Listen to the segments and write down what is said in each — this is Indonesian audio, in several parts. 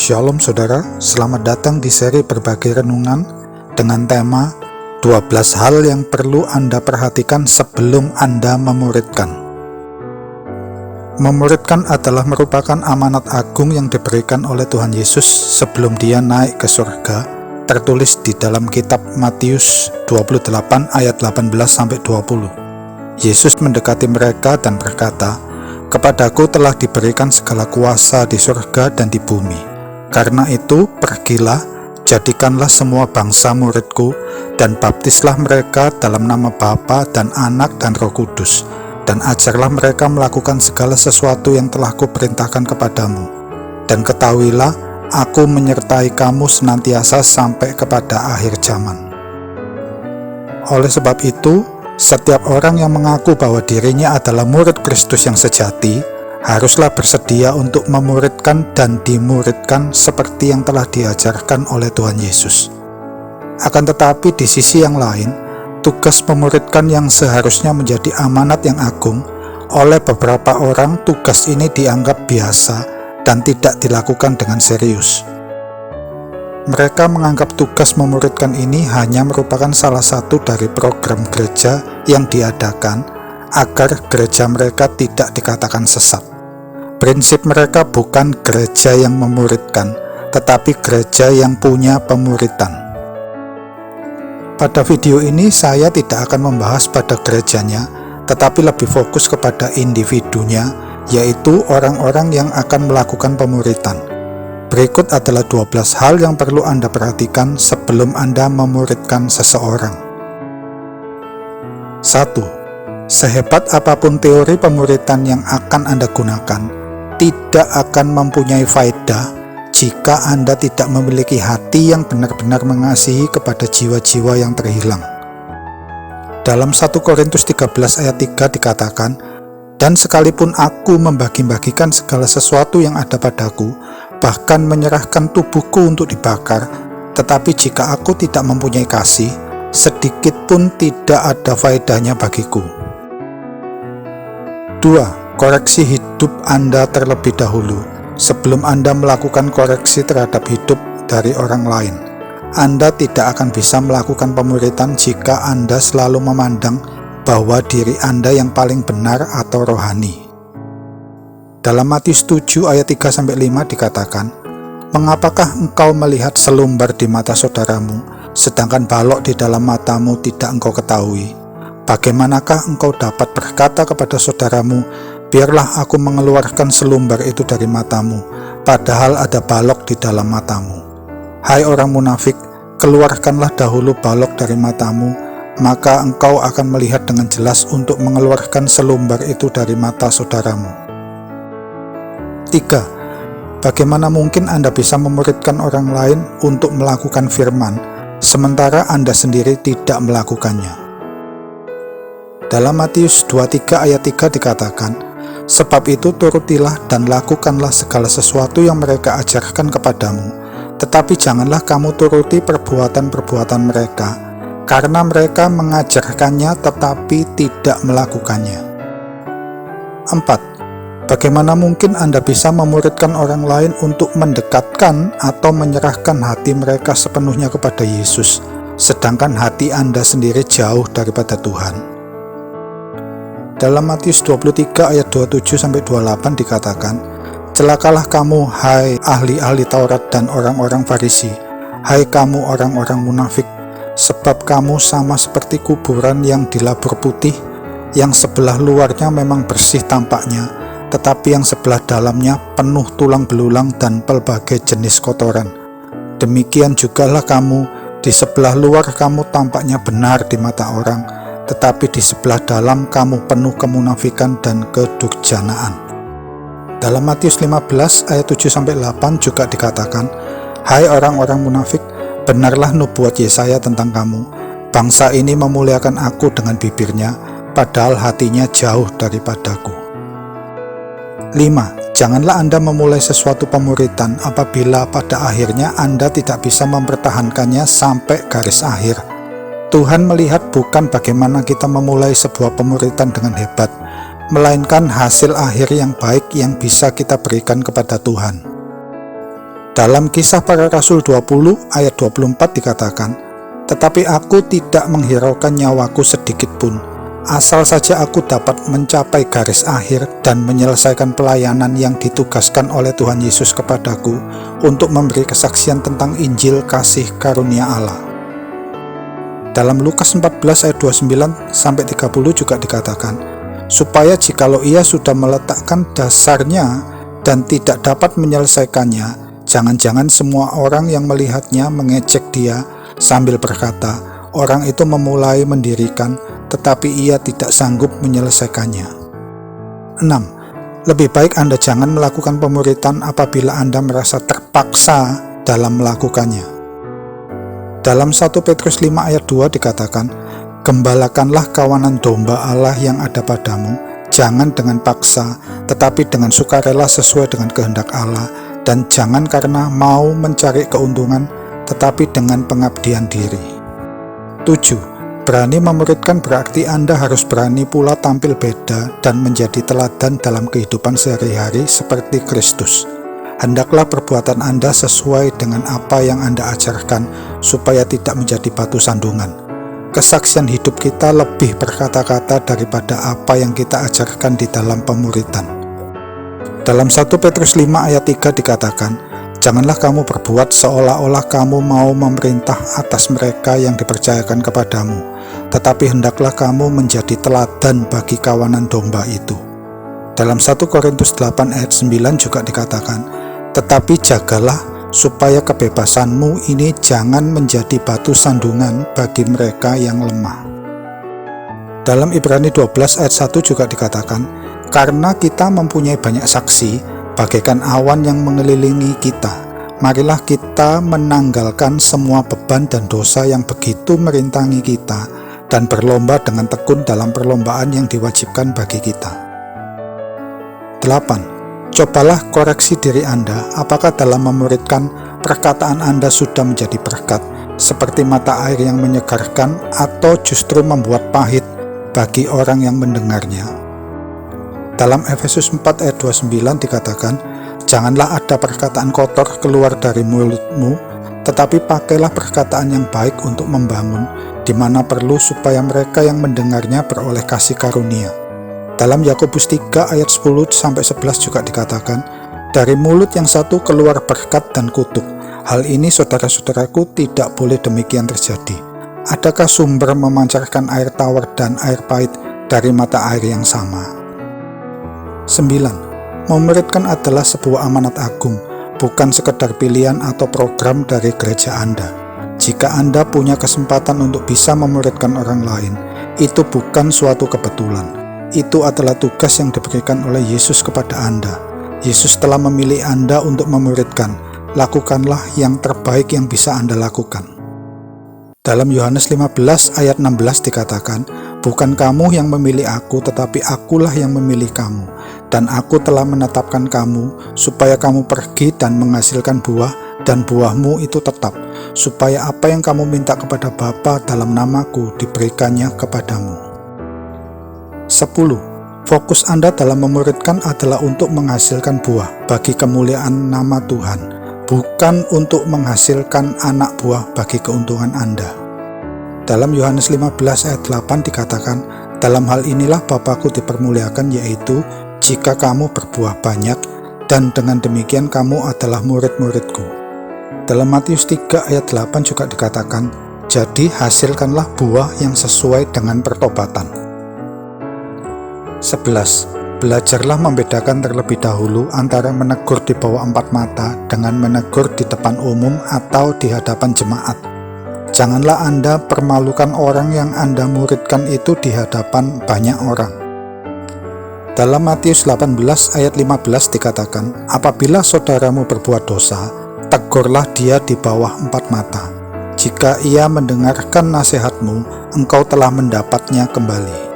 Shalom saudara, selamat datang di seri berbagi renungan dengan tema 12 hal yang perlu Anda perhatikan sebelum Anda memuridkan. Memuridkan adalah merupakan amanat agung yang diberikan oleh Tuhan Yesus sebelum Dia naik ke surga, tertulis di dalam kitab Matius 28 ayat 18-20. Yesus mendekati mereka dan berkata, "Kepadaku telah diberikan segala kuasa di surga dan di bumi. Karena itu, pergilah, jadikanlah semua bangsa muridku, dan baptislah mereka dalam nama Bapa dan Anak dan Roh Kudus, dan ajarlah mereka melakukan segala sesuatu yang telah kuperintahkan kepadamu. Dan ketahuilah, aku menyertai kamu senantiasa sampai kepada akhir zaman." Oleh sebab itu, setiap orang yang mengaku bahwa dirinya adalah murid Kristus yang sejati, haruslah bersedia untuk memuridkan dan dimuridkan seperti yang telah diajarkan oleh Tuhan Yesus. Akan tetapi di sisi yang lain, tugas memuridkan yang seharusnya menjadi amanat yang agung, oleh beberapa orang tugas ini dianggap biasa dan tidak dilakukan dengan serius. Mereka menganggap tugas memuridkan ini hanya merupakan salah satu dari program gereja yang diadakan agar gereja mereka tidak dikatakan sesat. Prinsip mereka bukan gereja yang memuridkan, tetapi gereja yang punya pemuritan. Pada video ini saya tidak akan membahas pada gerejanya, tetapi lebih fokus kepada individunya, yaitu orang-orang yang akan melakukan pemuritan. Berikut adalah 12 hal yang perlu Anda perhatikan sebelum Anda memuridkan seseorang. 1. Sehebat apapun teori pemuritan yang akan Anda gunakan, tidak akan mempunyai faedah jika Anda tidak memiliki hati yang benar-benar mengasihi kepada jiwa-jiwa yang terhilang. Dalam 1 Korintus 13 ayat 3 dikatakan, "Dan sekalipun aku membagi-bagikan segala sesuatu yang ada padaku, bahkan menyerahkan tubuhku untuk dibakar, tetapi jika aku tidak mempunyai kasih, sedikit pun tidak ada faedahnya bagiku." 2. Koreksi hidup Anda terlebih dahulu. Sebelum Anda melakukan koreksi terhadap hidup dari orang lain, Anda tidak akan bisa melakukan pemuritan jika Anda selalu memandang bahwa diri Anda yang paling benar atau rohani. Dalam Matius 7 ayat 3-5 dikatakan, "Mengapakah engkau melihat selumbar di mata saudaramu, sedangkan balok di dalam matamu tidak engkau ketahui? Bagaimanakah engkau dapat berkata kepada saudaramu, biarlah aku mengeluarkan selumbar itu dari matamu, padahal ada balok di dalam matamu? Hai orang munafik, keluarkanlah dahulu balok dari matamu, maka engkau akan melihat dengan jelas untuk mengeluarkan selumbar itu dari mata saudaramu." 3. Bagaimana mungkin Anda bisa memuridkan orang lain untuk melakukan firman, sementara Anda sendiri tidak melakukannya? Dalam Matius 23 ayat 3 dikatakan, "Sebab itu turutilah dan lakukanlah segala sesuatu yang mereka ajarkan kepadamu, tetapi janganlah kamu turuti perbuatan-perbuatan mereka, karena mereka mengajarkannya tetapi tidak melakukannya." 4. Bagaimana mungkin Anda bisa memuridkan orang lain untuk mendekatkan atau menyerahkan hati mereka sepenuhnya kepada Yesus, sedangkan hati Anda sendiri jauh daripada Tuhan? Dalam Matius 23 ayat 27-28 dikatakan, "Celakalah kamu, hai ahli-ahli Taurat dan orang-orang Farisi, hai kamu orang-orang munafik, sebab kamu sama seperti kuburan yang dilabur putih, yang sebelah luarnya memang bersih tampaknya, tetapi yang sebelah dalamnya penuh tulang belulang dan pelbagai jenis kotoran. Demikian jugalah kamu, di sebelah luar kamu tampaknya benar di mata orang, tetapi di sebelah dalam kamu penuh kemunafikan dan kedurjanaan." Dalam Matius 15 ayat 7-8 juga dikatakan, "Hai orang-orang munafik, benarlah nubuat Yesaya tentang kamu. Bangsa ini memuliakan aku dengan bibirnya, padahal hatinya jauh daripadaku." 5. Janganlah Anda memulai sesuatu pemuritan apabila pada akhirnya Anda tidak bisa mempertahankannya sampai garis akhir. Tuhan melihat bukan bagaimana kita memulai sebuah pemuritan dengan hebat, melainkan hasil akhir yang baik yang bisa kita berikan kepada Tuhan. Dalam Kisah Para Rasul 20 ayat 24 dikatakan, "Tetapi aku tidak menghiraukan nyawaku sedikit pun, asal saja aku dapat mencapai garis akhir dan menyelesaikan pelayanan yang ditugaskan oleh Tuhan Yesus kepadaku untuk memberi kesaksian tentang Injil kasih karunia Allah." Dalam Lukas 14 ayat 29-30 juga dikatakan, "Supaya jikalau ia sudah meletakkan dasarnya dan tidak dapat menyelesaikannya, jangan-jangan semua orang yang melihatnya mengejek dia sambil berkata, 'Orang itu memulai mendirikan, tetapi ia tidak sanggup menyelesaikannya.'" 6. Lebih baik Anda jangan melakukan pemuritan apabila Anda merasa terpaksa dalam melakukannya. Dalam 1 Petrus 5 ayat 2 dikatakan, "Gembalakanlah kawanan domba Allah yang ada padamu, jangan dengan paksa, tetapi dengan sukarela sesuai dengan kehendak Allah, dan jangan karena mau mencari keuntungan, tetapi dengan pengabdian diri." 7. Berani memuridkan berarti Anda harus berani pula tampil beda dan menjadi teladan dalam kehidupan sehari-hari seperti Kristus. Hendaklah perbuatan Anda sesuai dengan apa yang Anda ajarkan, supaya tidak menjadi batu sandungan. Kesaksian hidup kita lebih berkata-kata daripada apa yang kita ajarkan di dalam pemuritan. Dalam 1 Petrus 5 ayat 3 dikatakan, "Janganlah kamu berbuat seolah-olah kamu mau memerintah atas mereka yang dipercayakan kepadamu, tetapi hendaklah kamu menjadi teladan bagi kawanan domba itu." Dalam 1 Korintus 8 ayat 9 juga dikatakan, "Tetapi jagalah supaya kebebasanmu ini jangan menjadi batu sandungan bagi mereka yang lemah." Dalam Ibrani 12 ayat 1 juga dikatakan, "Karena kita mempunyai banyak saksi, bagaikan awan yang mengelilingi kita, marilah kita menanggalkan semua beban dan dosa yang begitu merintangi kita, dan berlomba dengan tekun dalam perlombaan yang diwajibkan bagi kita." 8. Cobalah koreksi diri Anda, apakah dalam memuridkan perkataan Anda sudah menjadi berkat, seperti mata air yang menyegarkan, atau justru membuat pahit bagi orang yang mendengarnya. Dalam Efesus 4 ayat 29 dikatakan, "Janganlah ada perkataan kotor keluar dari mulutmu, tetapi pakailah perkataan yang baik untuk membangun, di mana perlu supaya mereka yang mendengarnya beroleh kasih karunia." Dalam Yakobus 3 ayat 10-11 juga dikatakan, "Dari mulut yang satu keluar berkat dan kutuk. Hal ini saudara-saudaraku tidak boleh demikian terjadi. Adakah sumber memancarkan air tawar dan air pahit dari mata air yang sama?" 9. Memuridkan adalah sebuah amanat agung, bukan sekedar pilihan atau program dari gereja Anda. Jika Anda punya kesempatan untuk bisa memuridkan orang lain, itu bukan suatu kebetulan. Itu adalah tugas yang diberikan oleh Yesus kepada Anda. Yesus telah memilih Anda untuk memuridkan. Lakukanlah yang terbaik yang bisa Anda lakukan. Dalam Yohanes 15 ayat 16 dikatakan, "Bukan kamu yang memilih aku, tetapi akulah yang memilih kamu. Dan aku telah menetapkan kamu, supaya kamu pergi dan menghasilkan buah, dan buahmu itu tetap, supaya apa yang kamu minta kepada Bapa dalam namaku diberikannya kepadamu." 10. Fokus Anda dalam memuridkan adalah untuk menghasilkan buah bagi kemuliaan nama Tuhan, bukan untuk menghasilkan anak buah bagi keuntungan Anda. Dalam Yohanes 15 ayat 8 dikatakan, "Dalam hal inilah Bapa-Ku dipermuliakan, yaitu jika kamu berbuah banyak, dan dengan demikian kamu adalah murid-murid-Ku." Dalam Matius 3 ayat 8 juga dikatakan, "Jadi hasilkanlah buah yang sesuai dengan pertobatan." 11. Belajarlah membedakan terlebih dahulu antara menegur di bawah 4 mata dengan menegur di depan umum atau di hadapan jemaat. Janganlah Anda permalukan orang yang Anda muridkan itu di hadapan banyak orang. Dalam Matius 18 ayat 15 dikatakan, "Apabila saudaramu berbuat dosa, tegurlah dia di bawah 4 mata. Jika ia mendengarkan nasihatmu, engkau telah mendapatnya kembali."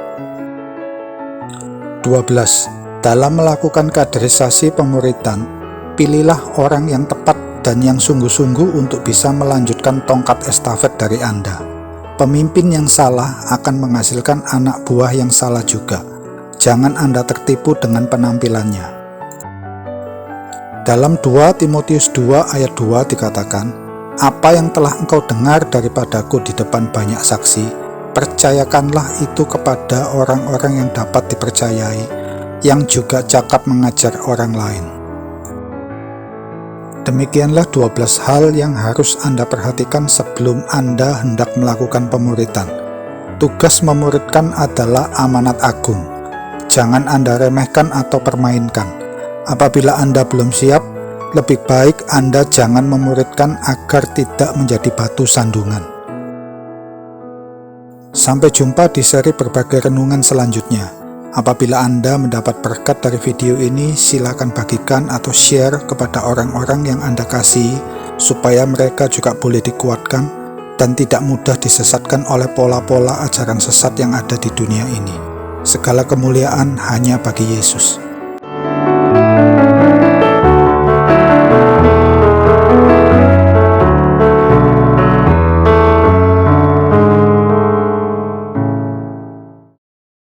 12. Dalam melakukan kaderisasi pemuridan, pilihlah orang yang tepat dan yang sungguh-sungguh untuk bisa melanjutkan tongkat estafet dari Anda. Pemimpin yang salah akan menghasilkan anak buah yang salah juga. Jangan Anda tertipu dengan penampilannya. Dalam 2 Timotius 2 ayat 2 dikatakan, "Apa yang telah engkau dengar daripadaku di depan banyak saksi, percayakanlah itu kepada orang-orang yang dapat dipercayai, yang juga cakap mengajar orang lain." Demikianlah 12 hal yang harus Anda perhatikan sebelum Anda hendak melakukan pemuritan. Tugas memuridkan adalah amanat agung. Jangan Anda remehkan atau permainkan. Apabila Anda belum siap, lebih baik Anda jangan memuridkan agar tidak menjadi batu sandungan. Sampai jumpa di seri berbagai renungan selanjutnya. Apabila Anda mendapat berkat dari video ini, silakan bagikan atau share kepada orang-orang yang Anda kasihi, supaya mereka juga boleh dikuatkan dan tidak mudah disesatkan oleh pola-pola ajaran sesat yang ada di dunia ini. Segala kemuliaan hanya bagi Yesus.